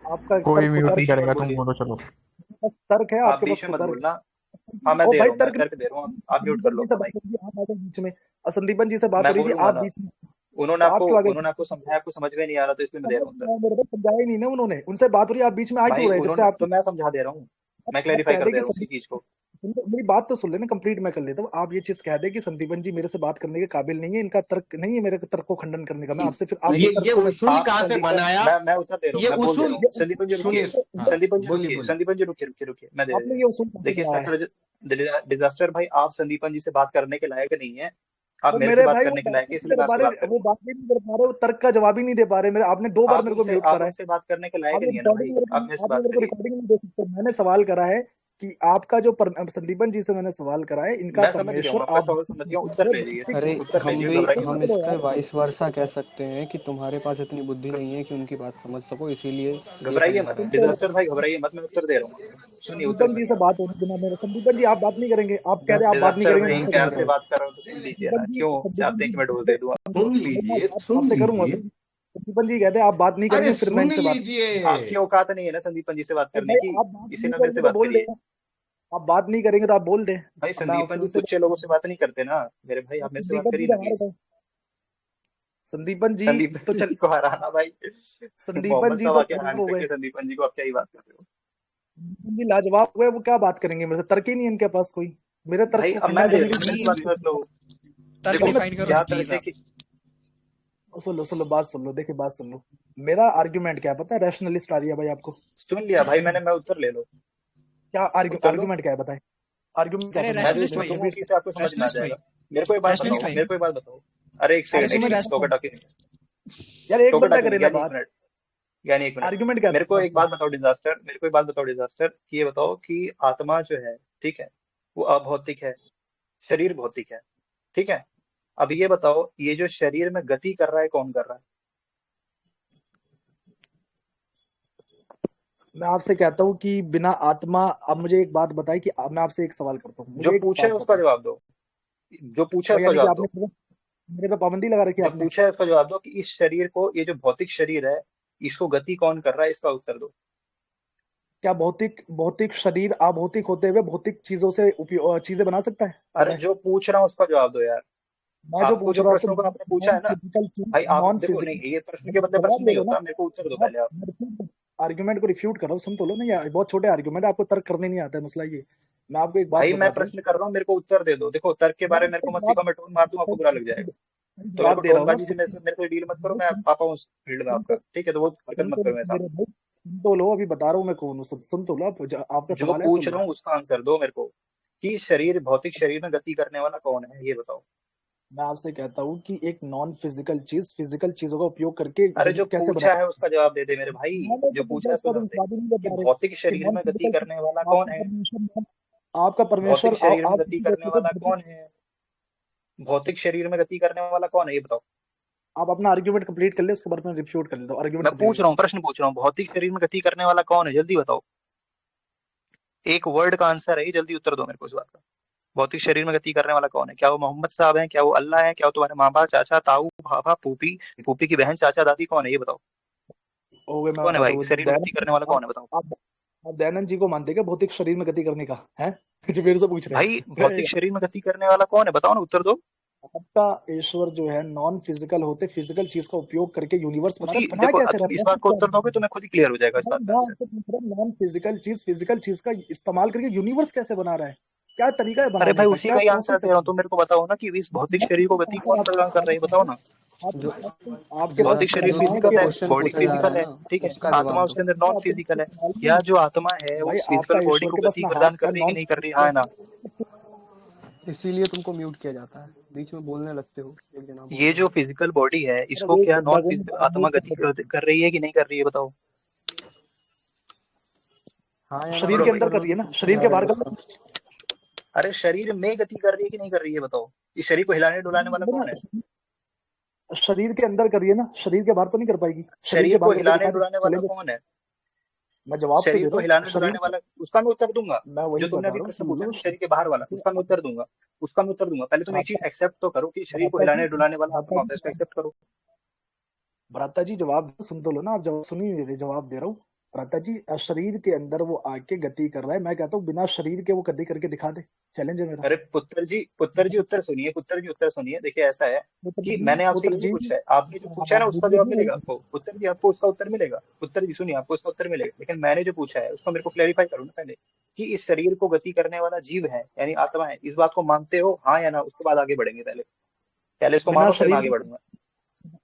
आपका कोई तर्क म्यूट नहीं तर्क करेगा, तुम बोलिए। बोलो चलो। तर्क है आप आपके पास बीच में कोई मत तर्क? बोलना। हाँ मैं ओ दे भाई रहा हूँ, मैं तर्क तर्क दे रहा हूँ, आप म्यूट कर संदीपन लो जी से अपना बात माइक। हो रही थी, आप आ गए बीच में। संदीपन जी से बात मैं हो रही थी, बोलूंगा आप ना। बीच में। उन्होंने तो आप आपको क्यों आ गए? उन्होंने आपको समझाया, आपको समझ में नहीं आ रहा, तो इसलिए मैं दे रहा समझ हूँ में सर। आया मेरे को, समझाया ही नहीं ना उन्होंने। उनसे बात हो रही है, आप बीच में आ क्यों भाई रहे हैं? जब से उन्होंने आपकी तो मैं समझा दे रहा हूँ, मैं आप क्लेरिफाई कह कर दे दे कि रहा हूँ उसी चीज को। मेरी बात तो सुन लेना, कंप्लीट मैं कर लेता हूँ। आप ये चीज कह दे कि संदीपन जी मेरे से बात करने के काबिल नहीं है, इनका तर्क नहीं है मेरे तर्क को खंडन करने का। मैं आपसे फिर आपके तर्क ये को मैं उसूल आप कहाँ से संदीपन, बनाया? मैं उत्तर दे रहा हूँ, ये मैं बोल दे रहा उसूल हूँ। ये संदीपन जी रुकिए। सुनिए। हाँ, संदीपन जी बोलिए रुकिए, बोलिए। संदीपन जी रुकिए रुकिए रुकिए, मैं दे आपने ये उसूल कैसे देखिए बनाया है? इंस्पेक्टर डिजास्टर भाई, आप संदीपन जी से बात करने के लायक नहीं है। आप वो मेरे से मेरे बात भाई वो करने के बात लायक ही है, नहीं इसलिए कर मैं पा आपसे बात रहे, वो करूंगा। बात ही नहीं कर पा रहे, वो तर्क का जवाब ही नहीं दे पा रहे। मेरे आपने 2 बार मेरे को म्यूट आप करा है। उनसे बात करने के लायक आपने नहीं है ना रिकॉर्डिंग भाई, मेरे को, आप मेरे से आपने बात मेरे को करिए। रिकॉर्डिंग नहीं दे सकते। मैंने सवाल करा है कि आपका जो संदीपन जी से मैंने सवाल करा है, इनका मैं समझ गया हूँ, परमेश्वर आपका आप सवाल समझ गया हूँ, उत्तर भेजिए। अरे उत्तर हम भेजिए, भी घबराइए मत। हम इसका वाइस वर्सा कह सकते हैं कि तुम्हारे पास इतनी बुद्धि नहीं है कि उनकी बात समझ सको, इसीलिए ये घबराइए समझा मत रहे हैं। डिजास्टर भाई, घबराइए मत, मैं उत्तर दे रहा हूँ आपको। सुनिए, उत्तर संदीपन जी सुनिए से आप। बात होने बिना मेरे संदीपन जी आप बात नहीं करेंगे? आप कह रहे हैं आप बात नहीं डिजास्टर करेंगे भाई, मुझसे प्यार करने से का। सेकंड। बात कर रहा हूँ तो सुन लीजिए ना, क्यों संदीपन चाहते हैं जी कि मैं डोज दे दूं आपको? सुन लीजिए, सुन आपसे करूंगा लीजिए। सर। संदीपन जी कहते हैं आप बात नहीं अरे करेंगे, फिर मैं सुन इनसे बात। लीजिए। आपकी औकात नहीं है ना संदीपन जी से बात तो करने भाई की, आप बात नहीं इसीलिए मेरे से करेंगे तो बात बोल दे। करिए। आप बात नहीं करेंगे तो आप बोल दें। भाई अब मैं संदीपन शुरू जी से कुछ लोगों से बात नहीं करते ना मेरे भाई, आप मेरे से बात संदीपन जी करिए तो ना हमारे प्लीज। को, संदीपन जी तो संदीपन चल, जी को हराना भाई, संदीपन मोहम्मद जी साहब तो आके हरा लाजवाब नहीं हो गए। सकते संदीपन जी को, आप क्या ही बात कर रहे हो? संदीपन जी लाजवाब हो गए, वो क्या बात करेंगे मेरे से? तर्क ही नहीं है इनके पास कोई। मेरे तर्क भाई को अब मैं खंडन दे करने रहा हूँ, की मेरे से बात कर लो। तर्क देखो, डिफाइन करो ना यहाँ तर्क प्लीज है आप। कि सुन लो, सुन लो, बात सुन लो, देखिए बात सुन लो। मेरा आर्ग्यूमेंट क्या है पता है? रैशनलिस्ट आ रही है भाई आपको? सुन लिया भाई मैंने, मैं उत्तर ले लो। क्या उत्तर दो। आर्ग्यूमेंट क्या है बताए? आर्ग्यूमेंट क्या अरे था मेरा? मैं जो रैशनलिस्ट उसमें भाई, दूंगा रिपीट उसी से आपको समझ में आ रैशनलिस्ट भाई, जाएगा। मेरे को एक बात रैशनलिस्ट बताओ, भाई। मेरे को एक बात बताओ। अरे एक अरे सेकंड, एक सुनो सेकंड, रैश टोका टाकी नहीं। यार एक टोका बंदा टाकी नहीं, करेला ज्ञानी एक बात। मिनट। ज्ञानी एक मिनट। आर्ग्यूमेंट क्या मेरे को था एक आपका? बात बताओ डिजास्टर, मेरे को एक बात बताओ डिजास्टर, कि ये बताओ कि आत्मा जो है, ठीक है, वो अभौतिक है, शरीर भौतिक है, ठीक है। अब ये बताओ, ये जो शरीर में गति कर रहा है, कौन कर रहा है? मैं आपसे कहता हूँ कि बिना आत्मा, अब मुझे एक बात बताए कि मैं आपसे एक सवाल करता हूँ, जो मुझे एक पूछा है बात उसका बताए। जवाब दो। जो पूछा है भाई उसका यानी कि जवाब आपने दो। मेरे पे पाबंदी लगा रखी है जो आपने। पूछा है उसका जवाब दो, कि इस शरीर को, ये जो भौतिक शरीर है, इसको गति कौन कर रहा है, इसका उत्तर दो। क्या भौतिक भौतिक शरीर अभौतिक होते हुए भौतिक चीजों से चीजें बना सकता है? अरे बताए। जो पूछ रहा हूँ उसका जवाब दो यार। मैं जो आपको पूछ जो रहा हूँ आपसे, प्रश्नों का आपने पूछा नॉन है ना, फिजिकल चीज, भाई आप नॉन देखो, फिजिकल। नहीं ये प्रश्न के बदले प्रश्न जवाब दे नहीं दो ना। होता, मेरे को उत्तर दो जवाब पहले आप। आर्ग्यूमेंट को रिफ्यूट कर रहा हूँ, सुन तो लो ना यार। बहुत छोटे आर्ग्यूमेंट, आपको तर्क करने नहीं आता है, मसला ये। मैं आपको एक बात भाई मैं बताता हूँ। प्रश्न कर रहा हूँ, मेरे को उत्तर दे दो। देखो तर्क के मैं बारे में मेरे इसका को मत जवाब सिखाओ, मैं टोन मार दूं आपको बुरा लग जाएगा। तो मेरे जवाब को दे रहा हूँ ना। टोनबाजी से मेरे से डील मत करो, मैं आता हूँ उस फील्ड में आपका, ठीक है, तो वो हरकत सुन मत तो लो करो मेरे मेरे सामने। भाई, सुन तो लो, अभी बता रहा हूँ मैं कौन हूँ। सुन तो लो आप, आपका जो सवाल है, पूछ सुन रहा लो। हूँ उसका आंसर दो मेरे को, कि शरीर, भौतिक शरीर में गति करने वाला कौन है, ये बताओ। मैं आपसे कहता हूँ कि एक नॉन फिजिकल चीज फिजिकल चीजों का उपयोग करके अरे जो कैसे पूछा है बनाया? उसका जवाब दे दे मेरे भाई। मैंने जो तो पूछा पूछा, है उसका इसका तुम जवाब दे, जवाब ही नहीं दे कि पा रहे भौतिक कि शरीर नॉन में गति फिजिकल चीज। करने वाला कौन आपका है? परमेश्वर, आपका भौतिक परमेश्वर शरीर में आप गति किसी करने व्यक्ति को वाला कौन है? भौतिक शरीर में गति करने वाला कौन है, ये बताओ। आप अपना आर्ग्यूमेंट कंप्लीट कर ले, उसके बाद में रिफ्यूट कर लेता हूँ। आर्ग्यूमेंट मैं कंप्लीट पूछ कर रहा लो। हूँ, प्रश्न पूछ रहा हूँ, भौतिक शरीर में गति करने वाला कौन है, जल्दी बताओ। एक वर्ड का आंसर है ये, जल्दी उत्तर दो मेरे को इस बात का। भौतिक शरीर में गति करने वाला कौन है? क्या वो मोहम्मद साहब हैं? क्या वो अल्लाह है? क्या वो तुम्हारे माँ बाप, चाचा, ताऊ, भाभा, फूफी, फूफी की बहन, चाचा, दादी, कौन है ये बताओ। हो गए, मैं कौन है बताता भाई हूँ। शरीर में गति करने वाला, कौन है बताओ। आप दयानंद जी को मानते क्या भौतिक शरीर में गति करने का है? जो मेरे से पूछ रहे भाई हैं। भौतिक शरीर में गति करने वाला कौन है, बताओ ना, उत्तर दो। आपका ईश्वर जो है नॉन फिजिकल होते, फिजिकल चीज का उपयोग करके यूनिवर्स बना उसी रहे। बना देखो, कैसे तुम इस रहता बात को उत्तर दोगे तो है? मैं खुद ही क्लियर हो जाएगा इस भाई बात का मैं आंसर। आपसे पूछ रहा हूँ, नॉन फिजिकल चीज का इस्तेमाल करके यूनिवर्स कैसे बना रहा है? क्या तरीका है अरे बनाने भाई का? उसी क्या का ही आंसर प्रोसेस दे है? रहा हूँ, तुम मेरे को बताओ ना, कि इस भौतिक शरीर को गति कौन प्रदान कर रहा है, बताओ ना। जो आपके पास भौतिक डिजास्टर शरीर जो दिमाग तुमको फिजिकल के है, क्वेश्चन बॉडी पूछा जा रहा फिजिकल है है, ना, ठीक है, उसका आत्मा जवाब दो। उसके अंदर नॉन फिजिकल है। क्या जो आत्मा है वो भाई उस फिजिकल आपका बॉडी ईश्वर को के पास गति ना प्रदान हाथ कर का रही है कि नॉन नहीं कर रही है, हाँ है ना? इसीलिए तुमको म्यूट किया जाता है, बीच में बोलने लगते हो, एक जना बोल ये रहा जो है। फिजिकल बॉडी है, अरे इसको वेट क्या करता नॉन हूँ, फिजिकल आत्मा म्यूट गति करता हूँ। कर रही है कि नहीं कर रही है, बताओ। हाँ या ना शरीर बोलो के बोलो, भाई। अंदर कर कर लो रही है तो ना, पूछे शरीर जा के रहे बाहर हो कर। उसका। अरे शरीर में गति कर रही है कि नहीं कर रही है, बताओ। इस शरीर को हिलाने डुलाने वाला कौन है? शरीर के अंदर करिए ना, शरीर के बाहर तो नहीं कर पाएगी। शरीर के शरीर को बाहर करके हिलाने दिखा दे, डुलाने वाला चलेंगे। कौन है? मैं जवाब तो शरीर दे को रहा हूँ हिलाने शरीर। डुलाने वाला, उसका मैं उत्तर दूंगा। मैं वही जो तुमने बता अभी रहा हूँ, प्रश्न सुन पूछा लो। ना शरीर के बाहर वाला, उसका मैं उत्तर दूंगा। उसका मैं उत्तर दूंगा, पहले तुम एक चीज भ्राता एक्सेप्ट तो करो कि शरीर को भ्राता जी हिलाने डुलाने वाला भ्राता आत्मा होता है, इसको जी एक्सेप्ट करो। भ्राता जी जवाब सुन तो लो ना। आप जवाब सुन ही नहीं देते, जवाब दे रहा हूँ। प्राता जी शरीर के अंदर वो आके गति कर रहा है, मैं कहता हूँ बिना शरीर के वो गति करके दिखा दे, चैलेंज है मेरा। अरे पुत्र जी उत्तर सुनिए, पुत्र जी उत्तर सुनिए। देखिए ऐसा है कि मैंने आपसे पुत्र ये नहीं जी पूछा है, आपने जो पूछा है ना उसका जवाब मिलेगा आपको। पुत्र जी आपको उसका उत्तर मिलेगा, पुत्र जी सुनिए आपको उसका उत्तर मिलेगा, लेकिन मैंने जो पूछा है उसको मेरे को क्लेरिफाई करो ना पहले, कि इस शरीर को गति करने वाला जीव है यानी आत्मा है, इस बात को मानते हो हाँ या ना, उसके बाद आगे बढ़ेंगे। पहले पहले इसको बिना मानो फिर मैं शरीर आगे बढ़ूंगा।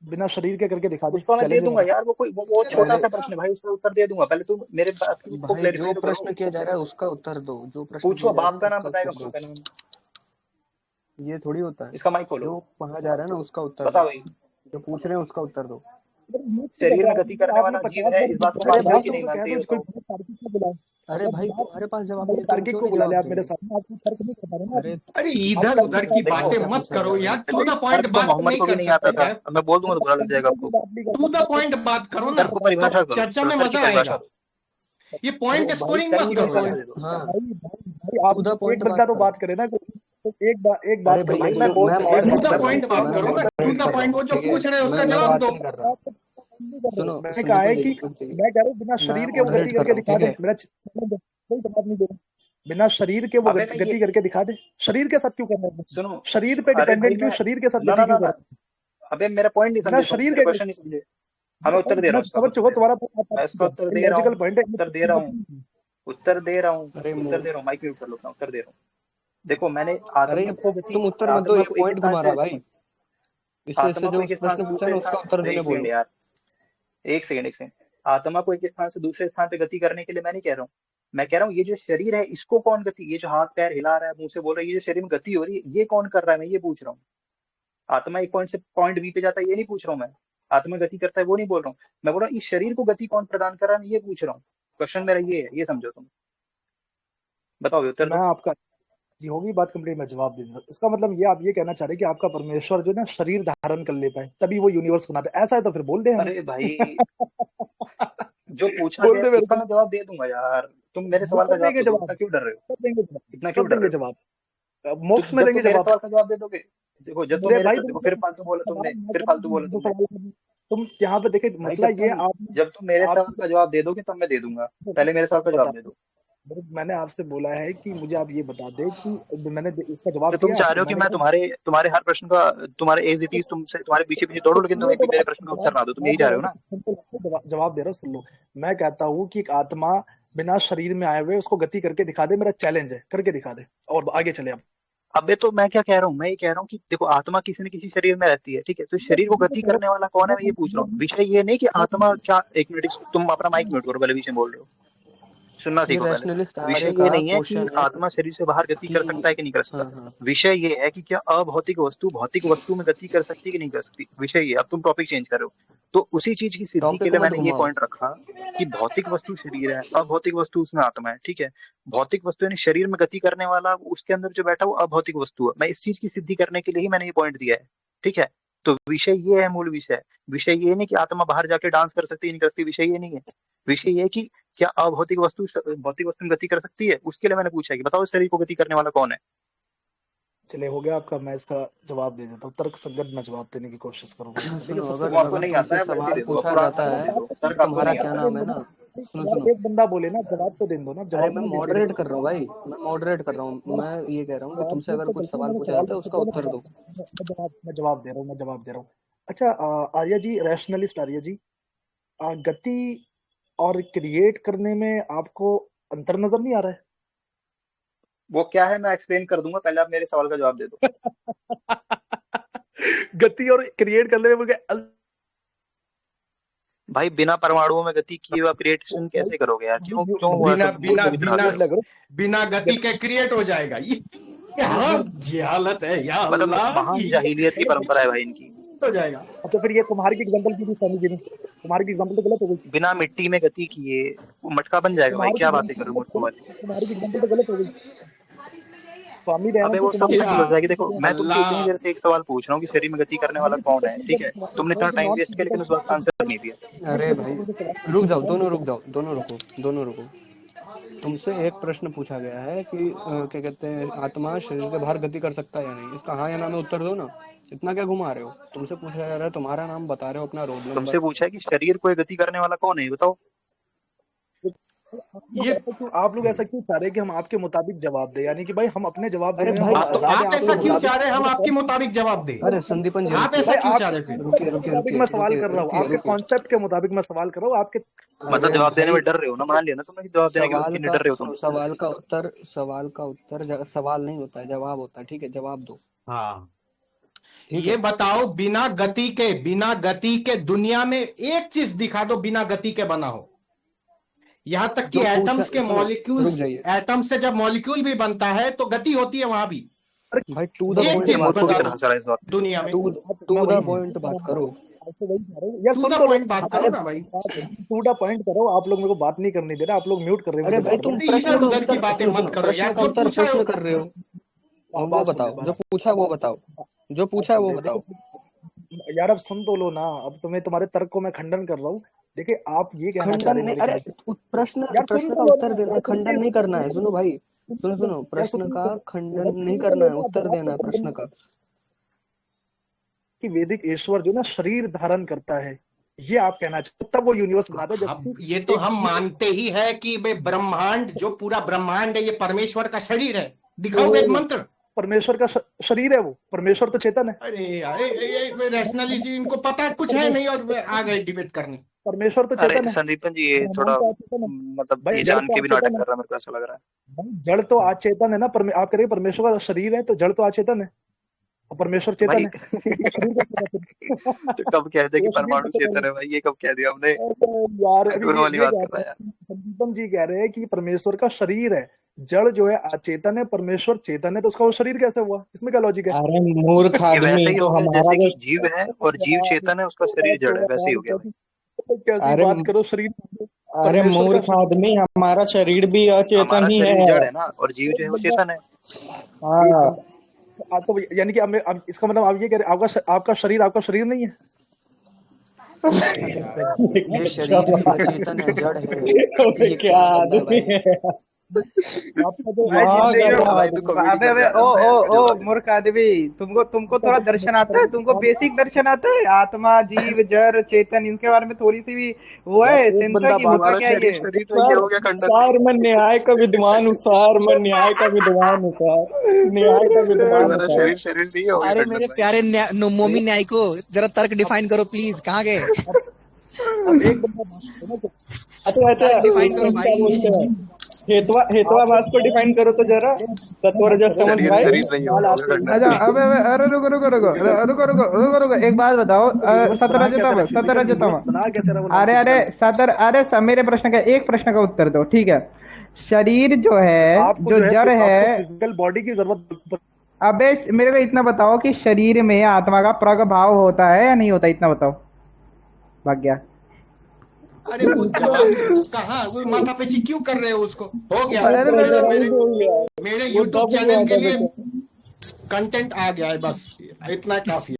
बिना शरीर के करके दिखा दे, उसको मैं दे चैलेंज है दूंगा मेरा। यार, वो कोई वो छोटा पहले सा प्रश्न है भाई, उसका उत्तर दे दूंगा। पहले तुम मेरे बात को भाई क्लेरिफाई जो तो करो। प्रश्न किया जा रहा है उसका उत्तर दो, जो प्रश्न पूछो, किया जा रहा है बाप ना का नाम उसका बताएगा उत्तर मुझे दो। पहले। ये थोड़ी होता है, इसका माइक खोलो, जो कहा जा रहा है ना उसका उत्तर बता दो, भाई। जो पूछ रहे हैं उसका उत्तर दो। शरीर में गति करने आपने वाला जीव 50 है, बार इस बात को अरे मानते हो भाई कि बात नहीं तुम, तो कह मानते ये दो, कोई बताओ। तार्किक को बुलाओ। अरे जब भाई बात तुम्हारे पास जवाब नहीं है तो हम तार्किक क्यों को नहीं बुला जवाब लिया आप मेरे देंगे? सामने, आप तर्क नहीं कर पा रहे ना अरे अरे आप इधर तर्क उधर नहीं की कर पा देखो बातें रहे। क्या मत पूछा करो गया यार, भाई? टू द पॉइंट तर्क तो बात मोहम्मद नहीं को भी कर नहीं आता सकते था, क्या? अब मैं बोल दूंगा तो बुरा लग जाएगा आपको। बात नहीं कर टू द सकते। पॉइंट बात करो ना, तर्क को तो परिभाषा करो, चर्चा चलो में तर्क की मजा परिभाषा आएगा। दो। ये अरे पॉइंट भाई स्कोरिंग तर्क मत की टू द करो परिभाषा यार। दे पॉइंट, दो। हाँ भाई आप टू द एक पॉइंट बंदा बात तो करो। बात करे ना, तो एक अरे बात कर भाई भाई ले एक मैं तो बोल मैं तो टू एक मॉडरेट द कर मैं रहा बोल पॉइंट हूँ, तो एक बात मैं रहा हूँ करो भाई। ना, टू मॉडरेट द कर रहा पॉइंट। हूँ, वो जो ठीक है? पूछ रहे हैं मैं उसका मैं जवाब बात दो। नहीं कर रहा। सुनो मैं सुनने कहा तो है दे कि एक मिनट मैं कह रहा हूँ बिना मैं शरीर के वो गति मॉडरेट कर करके रहा हूँ, दिखा ठीक दे, है? मेरा चैलेंज है, कोई जवाब नहीं दे। बिना शरीर के वो अबे मैं ये गति करके दिखा दे। शरीर के साथ क्यों करना है? सुनो, शरीर पे अरे भाई डिपेंडेंट क्यों, मैं शरीर के साथ ना गति ना क्यों ना कर ना, रहा है? अबे मेरा पॉइंट नहीं बिना समझे तुम, शरीर मेरा के क्वेश्चन नहीं समझे। हाँ मैं उत्तर दे रहा हूँ, इसका समझ उत्तर चुको दे रहा हूँ, तुम्हारा मैं इसका उत्तर दे रहा लॉजिकल हूँ, पॉइंट है। उत्तर दे रहा हूँ, उत्तर दे रहा हूँ, अरे उत्तर दे रहा हूँ। माइक म्यूट कर लो अपना, उत्तर दे रहा हूँ। देखो मैंने अरे आत्मा ये को गति, तुम उत्तर मत दो, आत्मा एक को एक पॉइंट स्थान घुमा से, रहा भाई। इससे आत्मा को जो एक स्थान प्रश्न से पूछा है दूसरे ना स्थान, उसका उत्तर अरे देने एक सेकंड बोलो। यार, एक सेकंड एक सेकंड। आत्मा को एक स्थान से दूसरे स्थान पे गति करने के लिए मैं नहीं कह रहा हूँ, मैं कह रहा हूँ ये जो शरीर है इसको कौन गति, ये जो हाथ पैर हिला रहा है, मुंह से बोल रहा है, ये जो शरीर में गति हो रही है ये कौन कर रहा है, मैं ये पूछ रहा हूँ। आत्मा एक पॉइंट से पॉइंट बी पे जाता है ये नहीं पूछ रहा हूँ मैं, आत्मा गति करता है वो नहीं बोल रहा हूँ, मैं बोल रहा हूँ इस शरीर को गति कौन प्रदान कर रहा है मैं ये पूछ रहा हूँ। क्वेश्चन मेरा ये है, ये समझो तुम, बताओ उत्तर मैं दो। आपका जी होगी बात कंप्लीट, मैं जवाब दे देता हूँ। इसका मतलब ये आप ये कहना चाह रहे हैं कि आपका परमेश्वर जो ना शरीर धारण कर लेता है तभी वो यूनिवर्स बनाता है, ऐसा है तो फिर बोल दे हमें। अरे भाई जो पूछा बोल गया दे मेरे उसका को, मैं जवाब दे दूंगा यार, तुम मेरे वो सवाल का कब जवाब देंगे तो दो, जवाब, इतना क्यों डर रहे हो, कब देंगे जवाब, इतना क्यों कब डर देंगे रहे हो। जवाब? मोक्ष में जब देंगे तुम मेरे जवाब। सवाल का जवाब दे दोगे, देखो जब तुम मेरे मेरे भाई से, देखो तुम फिर फालतू बोला सवाल तुमने, मैं फिर कर फालतू बोला मुझसे तुमने। सवाल कर, तुम यहाँ पे देखे भाई मसला ये आपने जब तुम मेरे आप सवाल का जवाब दे दोगे तब मैं दे दूंगा, पहले मेरे सवाल का बता, जवाब दे दो। मैंने आपसे बोला है कि मुझे आप ये बता दे कि मैंने इसका जवाब तो तुम दिया चाह आपको, रहे हो कि मैंने मैं कहा तुम्हारे तुम्हारे हर प्रश्न का, तुम्हारे एज इट इज तुमसे तुम्हारे पीछे पीछे दौड़ू, लेकिन तुम सुनो एक तो भी मेरे बात, प्रश्न का उत्तर जवाब ना दो, तुम यही जवाब दे चाह रहा रहे हो हूँ, ना। सिंपल जवाब दे रहा हूँ, सुन लो। मैं कहता हूँ कि एक आत्मा बिना शरीर में आए हुए उसको गति करके दिखा दे, मेरा चैलेंज है, करके दिखा दे और आगे चले अब। अबे तो मैं क्या कह रहा हूँ, मैं ये कह रहा हूँ कि देखो आत्मा किसी न किसी शरीर में रहती है, ठीक है, तो मैं शरीर को तभी तो गति कह रहा करने वाला कौन है मैं ये पूछ रहा हूँ। हूँ, विषय ये नहीं कि आत्मा मैं क्या, एक मिनट तुम अपना माइक म्यूट करो, पहले बीच में बोल रहे हो, सुनना ये सीखो पहले। रैशनलिस्ट विषय आर्य ये का नहीं है कि क्वेश्चन है आत्मा शरीर से बाहर गति कि कर सकता है कि नहीं कर सकता, हाँ हाँ विषय ये है कि क्या अभौतिक वस्तु भौतिक वस्तु में गति कर सकती है कि नहीं कर सकती, विषय ये। अब तुम टॉपिक चेंज कर रहे हो, तो उसी चीज की सिद्धि के टॉपिक लिए मत मैंने ये घुमाओ। पॉइंट रखा कि भौतिक वस्तु शरीर है, अभौतिक वस्तु उसमें आत्मा है, ठीक है। भौतिक वस्तु यानी शरीर में गति करने वाला, उसके अंदर जो बैठा वो अभौतिक वस्तु है, मैं इस चीज की सिद्धि करने के लिए ही मैंने ये पॉइंट दिया है, ठीक है। तो विषय ये है, मूल विषय। विषय ये नहीं कि आत्मा बाहर जाके डांस कर सकती है नहीं कर सकती, विषय ये नहीं है। विषय ये है कि क्या अभौतिक वस्तु भौतिक वस्तु में गति कर सकती है, उसके लिए मैंने पूछा है कि बताओ इस शरीर को गति करने वाला कौन है। चले हो गया आपका, मैं इसका जवाब दे देता हूँ, तर्क संगत मैं जवाब देने की कोशिश करूंगा इसका। देखिए सुनो, सबसे वो अगर आपको अगर नहीं आता तुमसे है, वैसे ही सवाल दे दो, अब पूछा पुराना जाता तर्क है दे दो, कि तर्क आपको तुम्हारा नहीं क्या आता है। नाम है ना, सुनो सुनो, एक बंदा बोले ना जवाब तो दे दो ना, अरे जवाब मैं मैंने दे मॉडरेट दिया। कर रहा हूँ भाई, मैं मॉडरेट कर रहा हूँ, मैं ये कह रहा हूँ कि तुमसे अगर कुछ सवाल मैंने पूछा सवाल जाता है पूछे उसका थे, उत्तर दो। मैं जवाब दे रहा हूँ, मैं जवाब दे रहा हूँ। अच्छा आर्या जी, रैशनलिस्ट आर्या जी, गति और क्रिएट करने में आपको अंतर नजर नहीं आ रहा है? वो क्या है मैं एक्सप्लेन कर दूंगा, पहले आप मेरे सवाल का जवाब दे दो। गति और क्रिएट करने में मुझे भाई बिना परमाणुओं में गति किए हुआ क्रिएशन कैसे करोगे यार, क्यों क्यों वो बिना सब बिना मूर्ख इतना बिना कर रहे हो। बिना गति के क्रिएट हो जाएगा ये क्या जिहालत है या मतलब अल्लाह महान की जाहिलियत की परंपरा है भाई इनकी। हो जाएगा। अच्छा फिर ये कुम्हार की एग्जांपल की भी स्वामी जी ने, कुम्हार की एग्जांपल तो गलत हो गई। बिना मिट्टी में गति किए वो मटका बन जाएगा भाई, कुम्हार की क्या बातें करो मूर्खों एग्जांपल, वाली। कुम्हार की एग्जांपल तो गलत हो गई। स्वामी दयानंद अबे की वो सब कुम्हार की सही हो जाएगी। देखो मैं तुमसे इतनी अल्लाह देर से एक सवाल पूछ रहा हूँ कि शरीर में गति करने वाला कौन है, ठीक है, तुमने इतना टाइम वेस्ट किया लेकिन उस बात का आंसर नहीं दिया। अरे भाई रुक जाओ, दोनों रुक जाओ, दोनों रुको, दोनों रुको। तुमसे एक प्रश्न पूछा गया है कि क्या कहते हैं, आत्मा शरीर के बाहर गति कर सकता है या नहीं, इसका हाँ या ना में उत्तर दो ना, इतना क्या घुमा रहे हो। तुमसे पूछा जा रहा है, तुम्हारा नाम बता रहे हो, अपना रोल तुमसे नंबर। पूछा है कि शरीर को गति करने वाला कौन है, ये बताओ। आप लोग ऐसा क्यों चाह रहे हैं कि हम आपके मुताबिक जवाब दें? यानी कि भाई हम अपने जवाब अरे देने में भाई, हम हाँ, तो आजाद हैं, आप ऐसा आपके क्यों मुताबिक चाह रहे हैं हम आपके मुताबिक जवाब दें? अरे संदीपन जी आप रुकिए, ऐसा भाई क्यों आप चाह रहे हैं फिर? रुकिए मुताबिक रुकिए मैं सवाल रुकिए कर रहा हूँ, रुकिए आपके रुकिए। कॉन्सेप्ट के मुताबिक मैं सवाल कर रहा हूँ आपके। मतलब अरे जवाब देने भाई, में डर रहे हो ना, मान लिया ना तुमने कि जवाब देने के उसके लिए डर रहे हो तुम। सुनो, सवाल का उत्तर सवाल नहीं होता है, जवाब होता है। ठीक है, जवाब दो। हाँ, ठीक ये है, बताओ, बिना गति के दुनिया में एक चीज दिखा दो बिना गति के बना हो। यहां तक कि जो पूछा, एटम्स के सुनो, मॉलिक्यूल्स, रुक जाइए एटम से जब मॉलिक्यूल भी बनता है तो गति होती है वहां भी। भाई, टू द एक पॉइंट ये चीज बात मूर्खों की बता करो। तरह दो हंस रहा है इस बात पे। दुनिया में। टू मैं टू वही द कह पॉइंट बात रहा करो। हूँ, आपसे वही कह रहा हूँ यार, टू सुन द तो लो। पॉइंट बात करो ना भाई। टू द पॉइंट करो। आप लोग मेरे को बात नहीं करने दे रहे, आप लोग म्यूट कर रहे हैं अरे मुझे भाई, बार तुम बार। प्रश्न इधर का उधर की उत्तर, बातें सुनो मत सुनो, करो प्रश्न यार, का जो उत्तर पूछा है प्रश्न कर रहे हो, और वो बात सुन ले, बताओ, जो पूछा है वो बताओ, जो बात पूछा है सुन वो ले। बताओ। देखिए यार, अब सुन तो लो ना। अब तुम्हें तुम्हारे तर्क को मैं खंडन कर रहा हूँ। देखिए आप ये कहना चाह खंडन रहे हैं नहीं, मेरे अरे ख्याल से। प्रश्न यार सुन प्रश्न तो का लो उत्तर ना, देना यार है, सुन खंडन नहीं करना है। सुनो भाई, सुनो सुनो, यार प्रश्न सुन का तो खंडन नहीं सुन तो करना लो है, ना, उत्तर जवाब देना है तो प्रश्न का। कि वैदिक ईश्वर जो ना शरीर धारण करता है, ये आप कहना चाहते, तब वो यूनिवर्स बनाता है। जैसे हम ये तो एक हम मानते ही है कि भाई ब्रह्मांड, जो पूरा ब्रह्मांड है ये परमेश्वर का शरीर है। दिखाओ वेद मंत्र। परमेश्वर का शरीर है वो। परमेश्वर तो चेतन है। अरे यार, रैशनलिस्ट इनको पता कुछ है नहीं और आ गए डिबेट करने। परमेश्वर तो अरे चेतन है। संदीपन जी, ये ब्रह्मांड थोड़ा तो अचेतन है। मतलब भाई ये जड़ जान तो के भी नाटक अचेतन है। कर रहा है, मेरे को ऐसा लग रहा है। भाई जड़ तो अचेतन है ना। आप कह रहे हैं परमेश्वर का शरीर है, तो जड़ तो अचेतन है और परमेश्वर चेतन भाई है। तो उसका शरीर कैसे है फिर? तो कब कह दिया तो कि वो शरीर परमाणु कैसे चेतन बने? है? भाई ये कब कह दिया हमने? अरे यार, अभी दोनों वाली ये बात कह कर रहे रहा है यार। हैं, संदीपन जी कह रहे हैं कि परमेश्वर का शरीर है। जड़ जो है अचेतन है, परमेश्वर चेतन है, तो उसका वो शरीर कैसे हुआ? इसमें क्या लॉजिक है? अरे मूर्ख ये वैसा आदमी, ही तो हो गया हमारा जैसे जो कि जीव है और जीव चेतन है, उसका शरीर जड़ है, वैसे ही हो गया भाई। कैसी अरे बात करो शरीर? अरे परमेश्वर का मूर्ख आदमी, हमारा शरीर भी अचेतन हमारा ही शरीर है। जड़ है ना, और जीव जो है एक वो बंदा चेतन है। एक हाँ, बंदा तो यानी कि अब इसका मतलब आप ये कह रहे हैं आपका शरीर नहीं है? अबे ये अच्छा शरीर भी बात। अचेतन है, जड़ है। अबे ये क्या क्या बोल रहा है आदमी भाई? है। आपका जो भाई आपका दिमाग जिंदगी में, खराब भाई तो आदमी। कॉमेडी अबे कर अबे रहा है, ओ ओ मैं ओ जवाब मूर्ख आदमी, तुमको थोड़ा दर्शन आता है? तुमको आपका बेसिक दर्शन आता है? आत्मा, जीव, जड़, चेतन, इनके बारे में थोड़ी सी भी वो यार है एक सेंस है बंदा कि बात होता हमारा क्या है शरीर ये? शरीर तो ये सर, हो गया खंडन। सर मैं न्याय का विद्वान हूँ सर, मैं न्याय का विद्वान हूँ सर, न्याय का विद्वान हूँ हमारा सर। शरीर शरीर नहीं हो गया अरे खंडन मेरे भाई। प्यारे मोमी न्यायिको, जरा तर्क अब डिफाइन करो प्लीज, कहाँ गए? अब एक बंदा बात करो ना। अच्छा अच्छा, तर्क डिफाइन करो उसको क्या भाई। बोलते हैं, हेतवाबाद को डिफाइन करो तो जरा, तत्वर जो समझ शरीर भाई। शरीर नहीं सवाल हो गया आपसे खंडन अच्छा, भाई। अबे अबे, अरे रुको रुको रुको रुको रुको रुको रुको, एक बात बताओ, यूनिवर्स बना कैसे रहा? फिजिकल सतरजतम, यूनिवर्स बना कैसे रहा? वो नॉन अरे अरे फिजिकल है। मेरे प्रश्न का एक प्रश्न का उत्तर दो, ठीक है? शरीर जो है, आपको जो जो है जड़ आपको है, फिजिकल बॉडी की जरूरत। अबे मेरे को इतना बताओ कि शरीर में आत्मा का प्रभाव होता है या नहीं होता? इतना बताओ। भाग गया। अरे वो जवाब कहाँ, वो माथा पेची क्यों कर रहे हो उसको? हो गया, अरे मेरे मेरे मेरे हो गया, मेरे वो YouTube दब चैनल गया के था लिए बेटा। कंटेंट आ गया है, बस इतना काफी है।